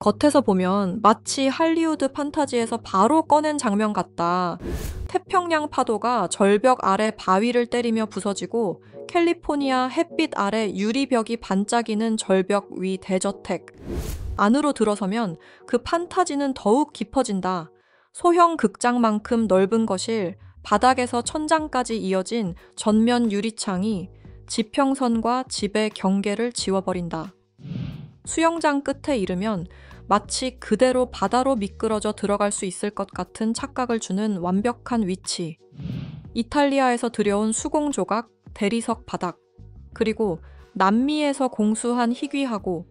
겉에서 보면 마치 할리우드 판타지에서 바로 꺼낸 장면 같다. 태평양 파도가 절벽 아래 바위를 때리며 부서지고 캘리포니아 햇빛 아래 유리벽이 반짝이는 절벽 위 대저택. 안으로 들어서면 그 판타지는 더욱 깊어진다. 소형 극장만큼 넓은 거실, 바닥에서 천장까지 이어진 전면 유리창이 지평선과 집의 경계를 지워버린다. 수영장 끝에 이르면 마치 그대로 바다로 미끄러져 들어갈 수 있을 것 같은 착각을 주는 완벽한 위치. 이탈리아에서 들여온 수공 조각, 대리석 바닥, 그리고 남미에서 공수한 희귀하고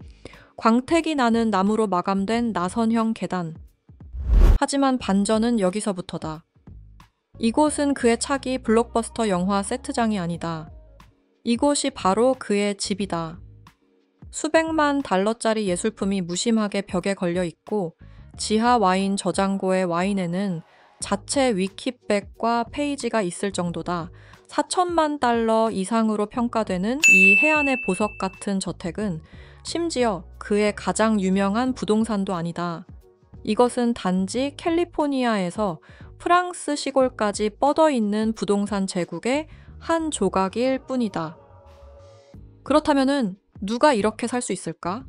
광택이 나는 나무로 마감된 나선형 계단. 하지만 반전은 여기서부터다. 이곳은 그의 차기 블록버스터 영화 세트장이 아니다. 이곳이 바로 그의 집이다. 수백만 달러짜리 예술품이 무심하게 벽에 걸려 있고 지하 와인 저장고의 와인에는 자체 위키백과 페이지가 있을 정도다. 4천만 달러 이상으로 평가되는 이 해안의 보석 같은 저택은 심지어 그의 가장 유명한 부동산도 아니다. 이것은 단지 캘리포니아에서 프랑스 시골까지 뻗어 있는 부동산 제국의 한 조각일 뿐이다. 그렇다면은 누가 이렇게 살 수 있을까?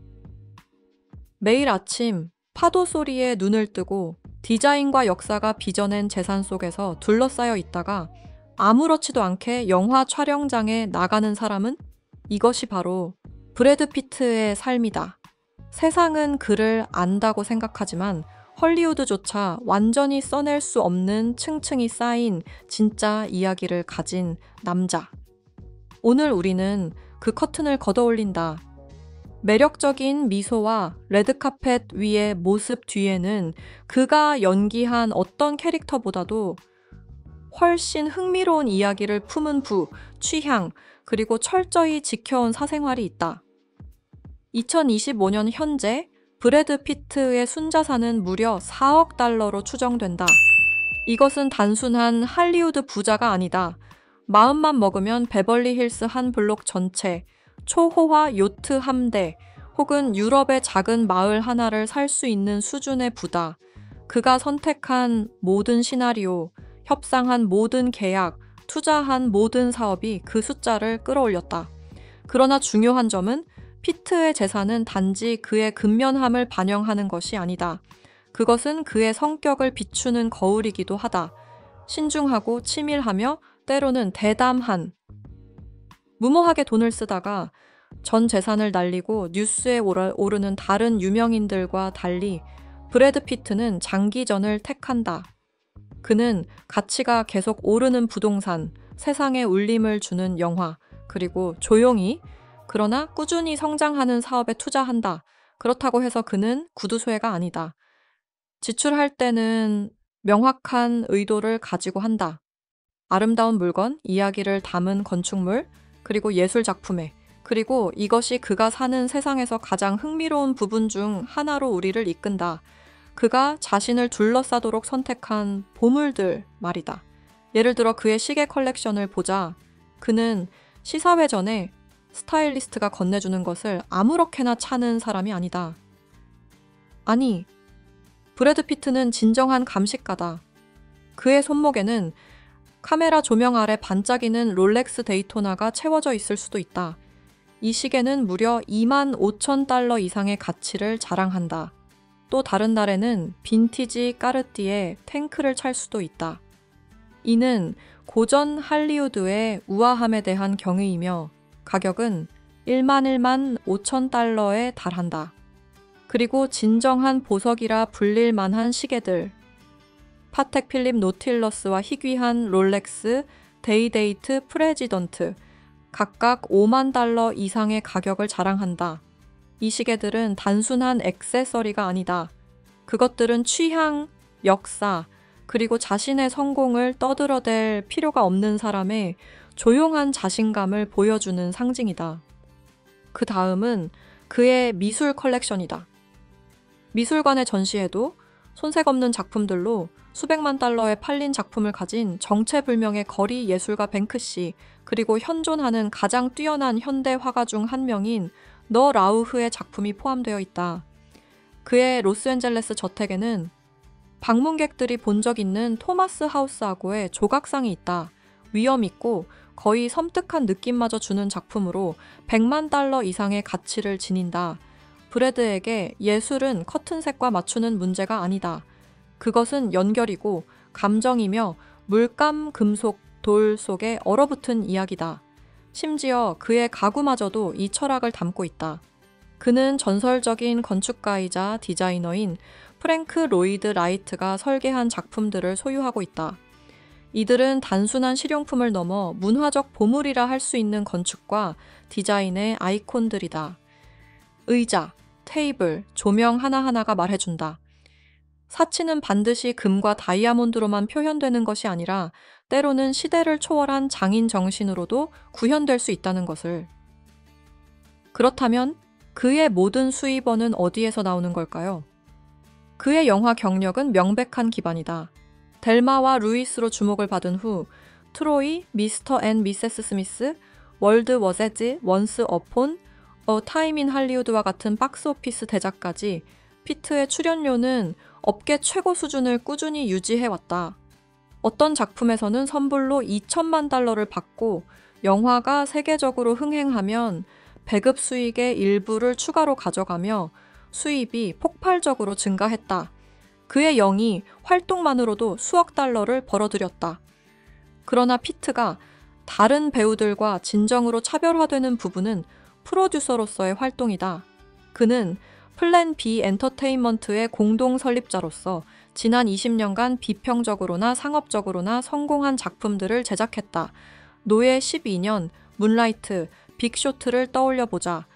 매일 아침 파도 소리에 눈을 뜨고 디자인과 역사가 빚어낸 재산 속에서 둘러싸여 있다가 아무렇지도 않게 영화 촬영장에 나가는 사람은 이것이 바로 브래드 피트의 삶이다. 세상은 그를 안다고 생각하지만 헐리우드조차 완전히 써낼 수 없는 층층이 쌓인 진짜 이야기를 가진 남자. 오늘 우리는 그 커튼을 걷어올린다. 매력적인 미소와 레드카펫 위의 모습 뒤에는 그가 연기한 어떤 캐릭터보다도 훨씬 흥미로운 이야기를 품은 취향, 그리고 철저히 지켜온 사생활이 있다. 2025년 현재 브래드 피트의 순자산은 무려 4억 달러로 추정된다. 이것은 단순한 할리우드 부자가 아니다. 마음만 먹으면 베벌리 힐스 한 블록 전체, 초호화 요트 함대, 혹은 유럽의 작은 마을 하나를 살 수 있는 수준의 부다. 그가 선택한 모든 시나리오, 협상한 모든 계약, 투자한 모든 사업이 그 숫자를 끌어올렸다. 그러나 중요한 점은 피트의 재산은 단지 그의 근면함을 반영하는 것이 아니다. 그것은 그의 성격을 비추는 거울이기도 하다. 신중하고 치밀하며 때로는 대담한. 무모하게 돈을 쓰다가 전 재산을 날리고 뉴스에 오르는 다른 유명인들과 달리 브래드 피트는 장기전을 택한다. 그는 가치가 계속 오르는 부동산, 세상에 울림을 주는 영화, 그리고 조용히 그러나 꾸준히 성장하는 사업에 투자한다. 그렇다고 해서 그는 구두쇠가 아니다. 지출할 때는 명확한 의도를 가지고 한다. 아름다운 물건, 이야기를 담은 건축물, 그리고 예술 작품에, 그리고 이것이 그가 사는 세상에서 가장 흥미로운 부분 중 하나로 우리를 이끈다. 그가 자신을 둘러싸도록 선택한 보물들 말이다. 예를 들어 그의 시계 컬렉션을 보자. 그는 시사회 전에 스타일리스트가 건네주는 것을 아무렇게나 차는 사람이 아니다. 아니, 브래드 피트는 진정한 감식가다. 그의 손목에는 카메라 조명 아래 반짝이는 롤렉스 데이토나가 채워져 있을 수도 있다. 이 시계는 무려 2만 5천 달러 이상의 가치를 자랑한다. 또 다른 날에는 빈티지 까르띠에 탱크를 찰 수도 있다. 이는 고전 할리우드의 우아함에 대한 경의이며 가격은 1만 5천 달러에 달한다. 그리고 진정한 보석이라 불릴 만한 시계들. 파텍 필립 노틸러스와 희귀한 롤렉스, 데이데이트 프레지던트, 각각 5만 달러 이상의 가격을 자랑한다. 이 시계들은 단순한 액세서리가 아니다. 그것들은 취향, 역사, 그리고 자신의 성공을 떠들어댈 필요가 없는 사람의 조용한 자신감을 보여주는 상징이다. 그 다음은 그의 미술 컬렉션이다. 미술관의 전시에도 손색 없는 작품들로 수백만 달러에 팔린 작품을 가진 정체불명의 거리 예술가 뱅크시, 그리고 현존하는 가장 뛰어난 현대 화가 중 한 명인 너 라우흐의 작품이 포함되어 있다. 그의 로스앤젤레스 저택에는 방문객들이 본 적 있는 토마스 하우스하고의 조각상이 있다. 위험 있고 거의 섬뜩한 느낌마저 주는 작품으로 100만 달러 이상의 가치를 지닌다. 브래드에게 예술은 커튼색과 맞추는 문제가 아니다. 그것은 연결이고 감정이며 물감, 금속, 돌 속에 얼어붙은 이야기다. 심지어 그의 가구마저도 이 철학을 담고 있다. 그는 전설적인 건축가이자 디자이너인 프랭크 로이드 라이트가 설계한 작품들을 소유하고 있다. 이들은 단순한 실용품을 넘어 문화적 보물이라 할 수 있는 건축과 디자인의 아이콘들이다. 의자, 테이블, 조명 하나하나가 말해준다. 사치는 반드시 금과 다이아몬드로만 표현되는 것이 아니라 때로는 시대를 초월한 장인 정신으로도 구현될 수 있다는 것을. 그렇다면 그의 모든 수입원은 어디에서 나오는 걸까요? 그의 영화 경력은 명백한 기반이다. 델마와 루이스로 주목을 받은 후 트로이, 미스터 앤 미세스 스미스, 월드 워제즈, 원스 어폰, 어 타임 인 할리우드와 같은 박스오피스 대작까지 피트의 출연료는 업계 최고 수준을 꾸준히 유지해왔다. 어떤 작품에서는 선불로 2천만 달러를 받고 영화가 세계적으로 흥행하면 배급 수익의 일부를 추가로 가져가며 수입이 폭발적으로 증가했다. 그의 영이 활동만으로도 수억 달러를 벌어들였다. 그러나 피트가 다른 배우들과 진정으로 차별화되는 부분은 프로듀서로서의 활동이다. 그는 플랜 B 엔터테인먼트의 공동 설립자로서 지난 20년간 비평적으로나 상업적으로나 성공한 작품들을 제작했다. 노예 12년, 문라이트, 빅쇼트를 떠올려보자.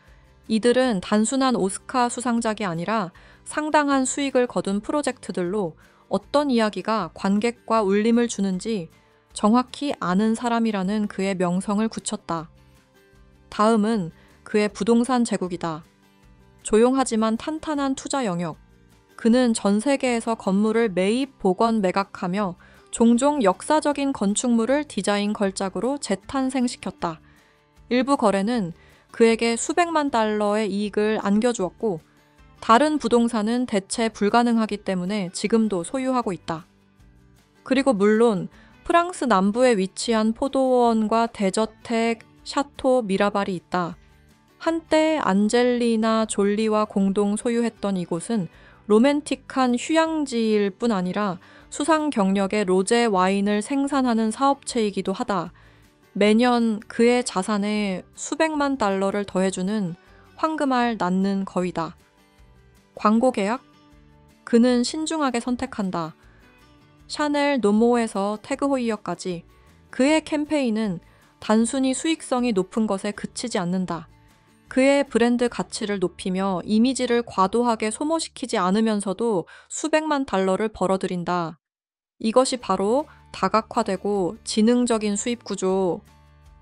이들은 단순한 오스카 수상작이 아니라 상당한 수익을 거둔 프로젝트들로 어떤 이야기가 관객과 울림을 주는지 정확히 아는 사람이라는 그의 명성을 굳혔다. 다음은 그의 부동산 제국이다. 조용하지만 탄탄한 투자 영역. 그는 전 세계에서 건물을 매입, 복원, 매각하며 종종 역사적인 건축물을 디자인 걸작으로 재탄생시켰다. 일부 거래는 그에게 수백만 달러의 이익을 안겨주었고 다른 부동산은 대체 불가능하기 때문에 지금도 소유하고 있다. 그리고 물론 프랑스 남부에 위치한 포도원과 대저택 샤토 미라발이 있다. 한때 안젤리나 졸리와 공동 소유했던 이곳은 로맨틱한 휴양지일 뿐 아니라 수상 경력의 로제 와인을 생산하는 사업체이기도 하다. 매년 그의 자산에 수백만 달러를 더해주는 황금알 낳는 거위다. 광고 계약? 그는 신중하게 선택한다. 샤넬 노모에서 태그 호이어까지 그의 캠페인은 단순히 수익성이 높은 것에 그치지 않는다. 그의 브랜드 가치를 높이며 이미지를 과도하게 소모시키지 않으면서도 수백만 달러를 벌어들인다. 이것이 바로 다각화되고 지능적인 수입 구조.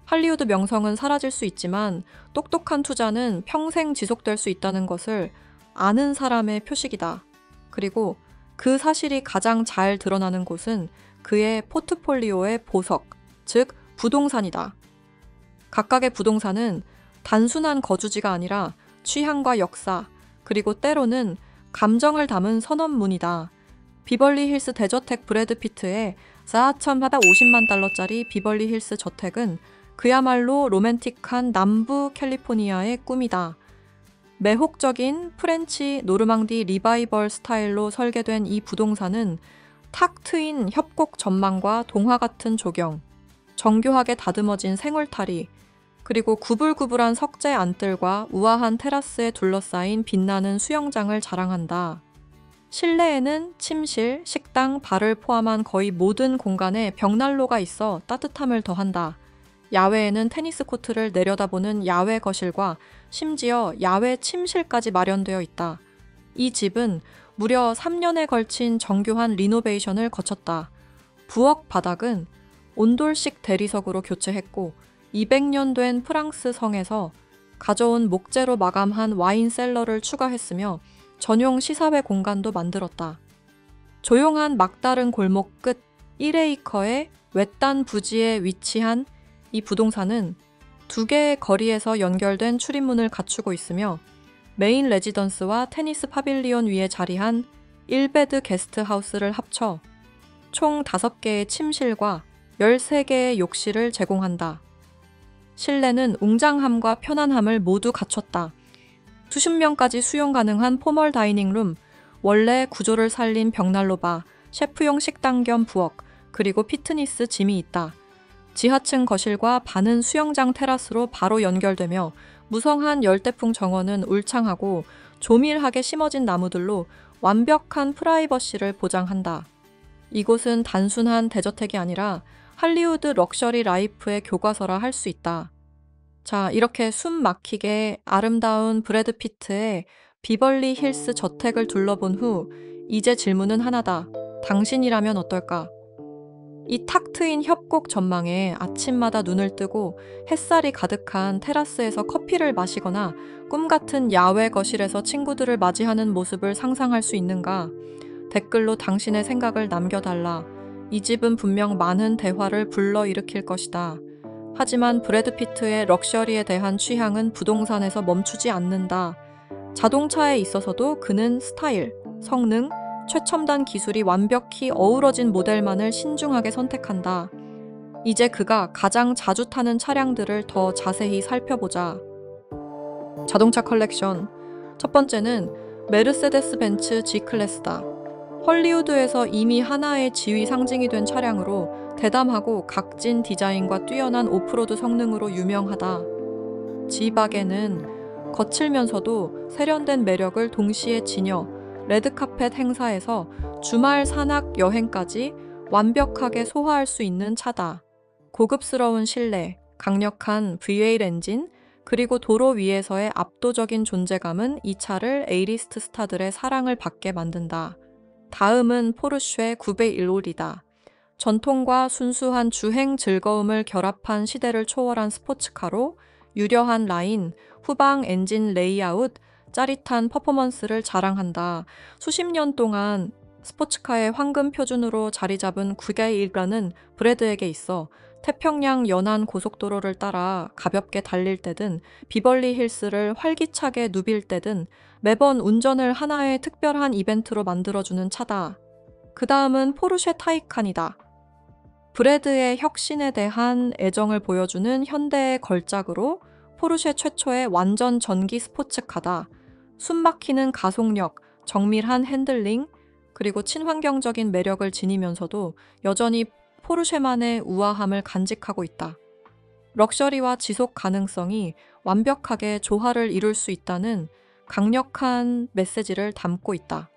할리우드 명성은 사라질 수 있지만 똑똑한 투자는 평생 지속될 수 있다는 것을 아는 사람의 표식이다. 그리고 그 사실이 가장 잘 드러나는 곳은 그의 포트폴리오의 보석, 즉 부동산이다. 각각의 부동산은 단순한 거주지가 아니라 취향과 역사, 그리고 때로는 감정을 담은 선언문이다. 비벌리 힐스 대저택 브래드 피트의 4,450만 달러짜리 비벌리 힐스 저택은 그야말로 로맨틱한 남부 캘리포니아의 꿈이다. 매혹적인 프렌치 노르망디 리바이벌 스타일로 설계된 이 부동산은 탁 트인 협곡 전망과 동화 같은 조경, 정교하게 다듬어진 생울타리, 그리고 구불구불한 석재 안뜰과 우아한 테라스에 둘러싸인 빛나는 수영장을 자랑한다. 실내에는 침실, 식당, 바를 포함한 거의 모든 공간에 벽난로가 있어 따뜻함을 더한다. 야외에는 테니스 코트를 내려다보는 야외 거실과 심지어 야외 침실까지 마련되어 있다. 이 집은 무려 3년에 걸친 정교한 리노베이션을 거쳤다. 부엌 바닥은 온돌식 대리석으로 교체했고 200년 된 프랑스 성에서 가져온 목재로 마감한 와인 셀러를 추가했으며 전용 시사회 공간도 만들었다. 조용한 막다른 골목 끝 1에이커의 외딴 부지에 위치한 이 부동산은 2개의 거리에서 연결된 출입문을 갖추고 있으며 메인 레지던스와 테니스 파빌리온 위에 자리한 1베드 게스트하우스를 합쳐 총 5개의 침실과 13개의 욕실을 제공한다. 실내는 웅장함과 편안함을 모두 갖췄다. 수십 명까지 수용 가능한 포멀 다이닝룸, 원래 구조를 살린 벽난로바, 셰프용 식당 겸 부엌, 그리고 피트니스 짐이 있다. 지하층 거실과 반은 수영장 테라스로 바로 연결되며 무성한 열대풍 정원은 울창하고 조밀하게 심어진 나무들로 완벽한 프라이버시를 보장한다. 이곳은 단순한 대저택이 아니라 할리우드 럭셔리 라이프의 교과서라 할 수 있다. 자, 이렇게 숨 막히게 아름다운 브래드 피트의 비벌리 힐스 저택을 둘러본 후 이제 질문은 하나다. 당신이라면 어떨까? 이 탁 트인 협곡 전망에 아침마다 눈을 뜨고 햇살이 가득한 테라스에서 커피를 마시거나 꿈같은 야외 거실에서 친구들을 맞이하는 모습을 상상할 수 있는가? 댓글로 당신의 생각을 남겨달라. 이 집은 분명 많은 대화를 불러일으킬 것이다. 하지만 브래드 피트의 럭셔리에 대한 취향은 부동산에서 멈추지 않는다. 자동차에 있어서도 그는 스타일, 성능, 최첨단 기술이 완벽히 어우러진 모델만을 신중하게 선택한다. 이제 그가 가장 자주 타는 차량들을 더 자세히 살펴보자. 자동차 컬렉션. 첫 번째는 메르세데스 벤츠 G클래스다. 헐리우드에서 이미 하나의 지위 상징이 된 차량으로 대담하고 각진 디자인과 뛰어난 오프로드 성능으로 유명하다. G박에는 거칠면서도 세련된 매력을 동시에 지녀 레드카펫 행사에서 주말 산악 여행까지 완벽하게 소화할 수 있는 차다. 고급스러운 실내, 강력한 V8 엔진, 그리고 도로 위에서의 압도적인 존재감은 이 차를 A리스트 스타들의 사랑을 받게 만든다. 다음은 포르쉐 911이다. 전통과 순수한 주행 즐거움을 결합한 시대를 초월한 스포츠카로 유려한 라인, 후방 엔진 레이아웃, 짜릿한 퍼포먼스를 자랑한다. 수십 년 동안 스포츠카의 황금 표준으로 자리 잡은 911은 브래드에게 있어 태평양 연안 고속도로를 따라 가볍게 달릴 때든 비벌리 힐스를 활기차게 누빌 때든 매번 운전을 하나의 특별한 이벤트로 만들어주는 차다. 그 다음은 포르쉐 타이칸이다. 브래드의 혁신에 대한 애정을 보여주는 현대의 걸작으로 포르쉐 최초의 완전 전기 스포츠카다. 숨막히는 가속력, 정밀한 핸들링, 그리고 친환경적인 매력을 지니면서도 여전히 포르쉐만의 우아함을 간직하고 있다. 럭셔리와 지속 가능성이 완벽하게 조화를 이룰 수 있다는 강력한 메시지를 담고 있다.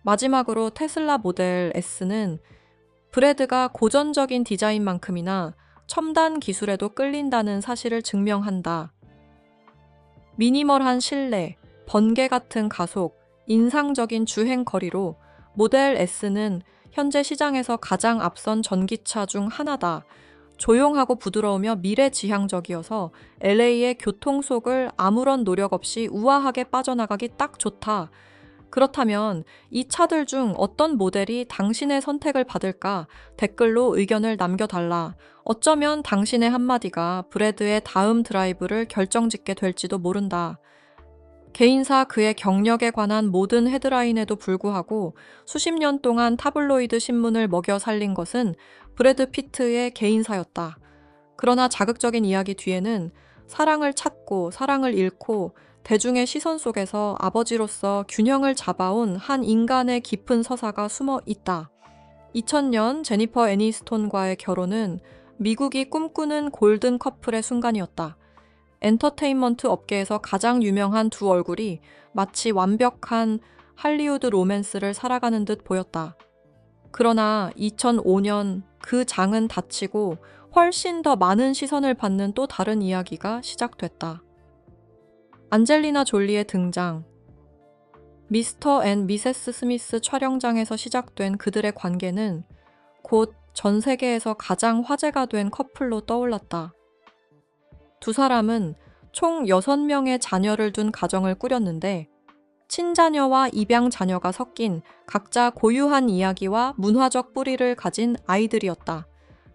마지막으로 테슬라 모델 S는 브래드가 고전적인 디자인만큼이나 첨단 기술에도 끌린다는 사실을 증명한다. 미니멀한 실내, 번개 같은 가속, 인상적인 주행 거리로 모델 S는 현재 시장에서 가장 앞선 전기차 중 하나다. 조용하고 부드러우며 미래지향적이어서 LA의 교통 속을 아무런 노력 없이 우아하게 빠져나가기 딱 좋다. 그렇다면 이 차들 중 어떤 모델이 당신의 선택을 받을까? 댓글로 의견을 남겨달라. 어쩌면 당신의 한마디가 브래드의 다음 드라이브를 결정짓게 될지도 모른다. 개인사 그의 경력에 관한 모든 헤드라인에도 불구하고 수십 년 동안 타블로이드 신문을 먹여 살린 것은 브래드 피트의 개인사였다. 그러나 자극적인 이야기 뒤에는 사랑을 찾고 사랑을 잃고 대중의 시선 속에서 아버지로서 균형을 잡아온 한 인간의 깊은 서사가 숨어 있다. 2000년 제니퍼 애니스톤과의 결혼은 미국이 꿈꾸는 골든 커플의 순간이었다. 엔터테인먼트 업계에서 가장 유명한 두 얼굴이 마치 완벽한 할리우드 로맨스를 살아가는 듯 보였다. 그러나 2005년 그 장은 닫히고 훨씬 더 많은 시선을 받는 또 다른 이야기가 시작됐다. 안젤리나 졸리의 등장. 미스터 앤 미세스 스미스 촬영장에서 시작된 그들의 관계는 곧 전 세계에서 가장 화제가 된 커플로 떠올랐다. 두 사람은 총 6명의 자녀를 둔 가정을 꾸렸는데 친자녀와 입양 자녀가 섞인 각자 고유한 이야기와 문화적 뿌리를 가진 아이들이었다.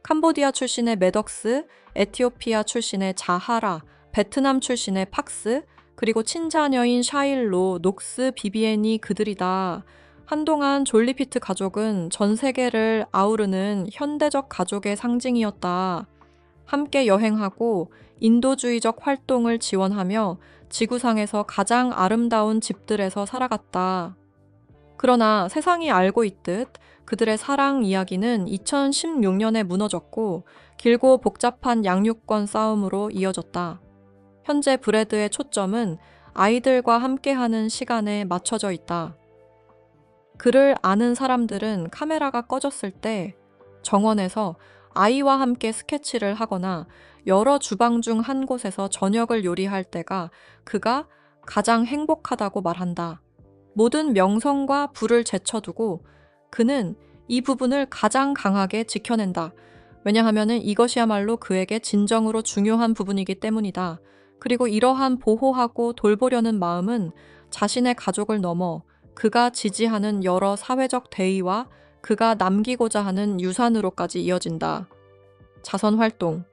캄보디아 출신의 매덕스, 에티오피아 출신의 자하라, 베트남 출신의 팍스, 그리고 친자녀인 샤일로, 녹스, 비비엔이 그들이다. 한동안 졸리 피트 가족은 전 세계를 아우르는 현대적 가족의 상징이었다. 함께 여행하고 인도주의적 활동을 지원하며 지구상에서 가장 아름다운 집들에서 살아갔다. 그러나 세상이 알고 있듯 그들의 사랑 이야기는 2016년에 무너졌고 길고 복잡한 양육권 싸움으로 이어졌다. 현재 브래드의 초점은 아이들과 함께하는 시간에 맞춰져 있다. 그를 아는 사람들은 카메라가 꺼졌을 때 정원에서 아이와 함께 스케치를 하거나 여러 주방 중 한 곳에서 저녁을 요리할 때가 그가 가장 행복하다고 말한다. 모든 명성과 부를 제쳐두고 그는 이 부분을 가장 강하게 지켜낸다. 왜냐하면 이것이야말로 그에게 진정으로 중요한 부분이기 때문이다. 그리고 이러한 보호하고 돌보려는 마음은 자신의 가족을 넘어 그가 지지하는 여러 사회적 대의와 그가 남기고자 하는 유산으로까지 이어진다. 자선 활동.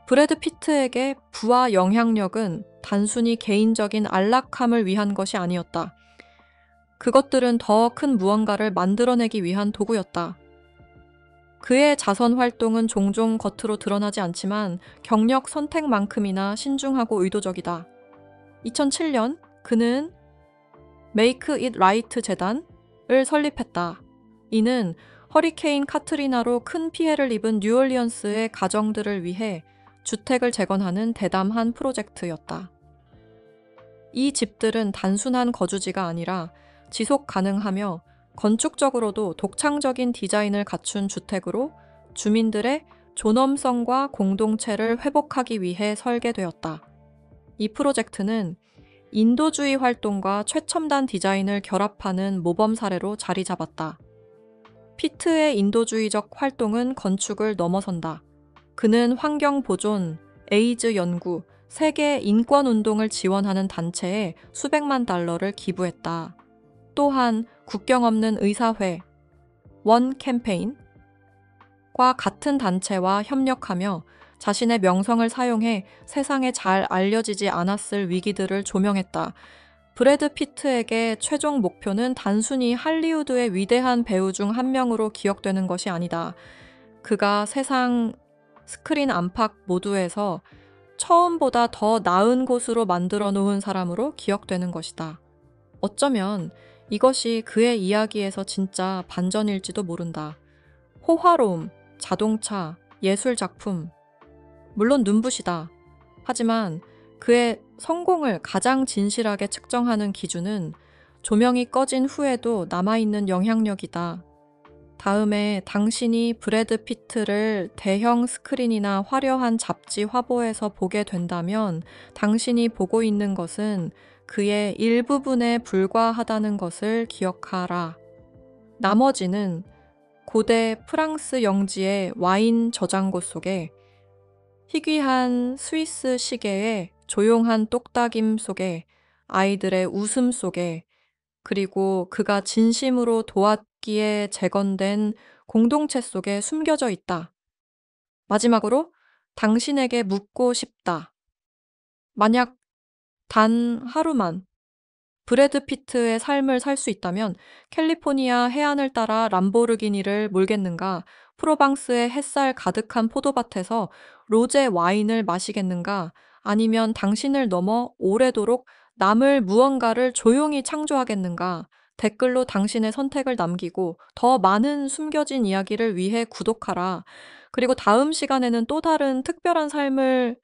브래드 피트에게 부와 영향력은 단순히 개인적인 안락함을 위한 것이 아니었다. 그것들은 더 큰 무언가를 만들어내기 위한 도구였다. 그의 자선 활동은 종종 겉으로 드러나지 않지만 경력 선택만큼이나 신중하고 의도적이다. 2007년 그는 Make It Right 재단을 설립했다. 이는 허리케인 카트리나로 큰 피해를 입은 뉴올리언스의 가정들을 위해 주택을 재건하는 대담한 프로젝트였다. 이 집들은 단순한 거주지가 아니라 지속 가능하며 건축적으로도 독창적인 디자인을 갖춘 주택으로 주민들의 존엄성과 공동체를 회복하기 위해 설계되었다. 이 프로젝트는 인도주의 활동과 최첨단 디자인을 결합하는 모범 사례로 자리 잡았다. 피트의 인도주의적 활동은 건축을 넘어선다. 그는 환경 보존, 에이즈 연구, 세계 인권 운동을 지원하는 단체에 수백만 달러를 기부했다. 또한 국경 없는 의사회, 원 캠페인과 같은 단체와 협력하며 자신의 명성을 사용해 세상에 잘 알려지지 않았을 위기들을 조명했다. 브래드 피트에게 최종 목표는 단순히 할리우드의 위대한 배우 중 한 명으로 기억되는 것이 아니다. 그가 세상 스크린 안팎 모두에서 처음보다 더 나은 곳으로 만들어 놓은 사람으로 기억되는 것이다. 어쩌면 이것이 그의 이야기에서 진짜 반전일지도 모른다. 호화로움, 자동차, 예술 작품, 물론 눈부시다. 하지만 그의 성공을 가장 진실하게 측정하는 기준은 조명이 꺼진 후에도 남아있는 영향력이다. 다음에 당신이 브래드 피트를 대형 스크린이나 화려한 잡지 화보에서 보게 된다면 당신이 보고 있는 것은 그의 일부분에 불과하다는 것을 기억하라. 나머지는 고대 프랑스 영지의 와인 저장고 속에 희귀한 스위스 시계의 조용한 똑딱임 속에 아이들의 웃음 속에 그리고 그가 진심으로 도왔기에 재건된 공동체 속에 숨겨져 있다. 마지막으로 당신에게 묻고 싶다. 만약 단 하루만 브래드 피트의 삶을 살 수 있다면 캘리포니아 해안을 따라 람보르기니를 몰겠는가? 프로방스의 햇살 가득한 포도밭에서 로제 와인을 마시겠는가? 아니면 당신을 넘어 오래도록 남을 무언가를 조용히 창조하겠는가? 댓글로 당신의 선택을 남기고 더 많은 숨겨진 이야기를 위해 구독하라. 그리고 다음 시간에는 또 다른 특별한 삶을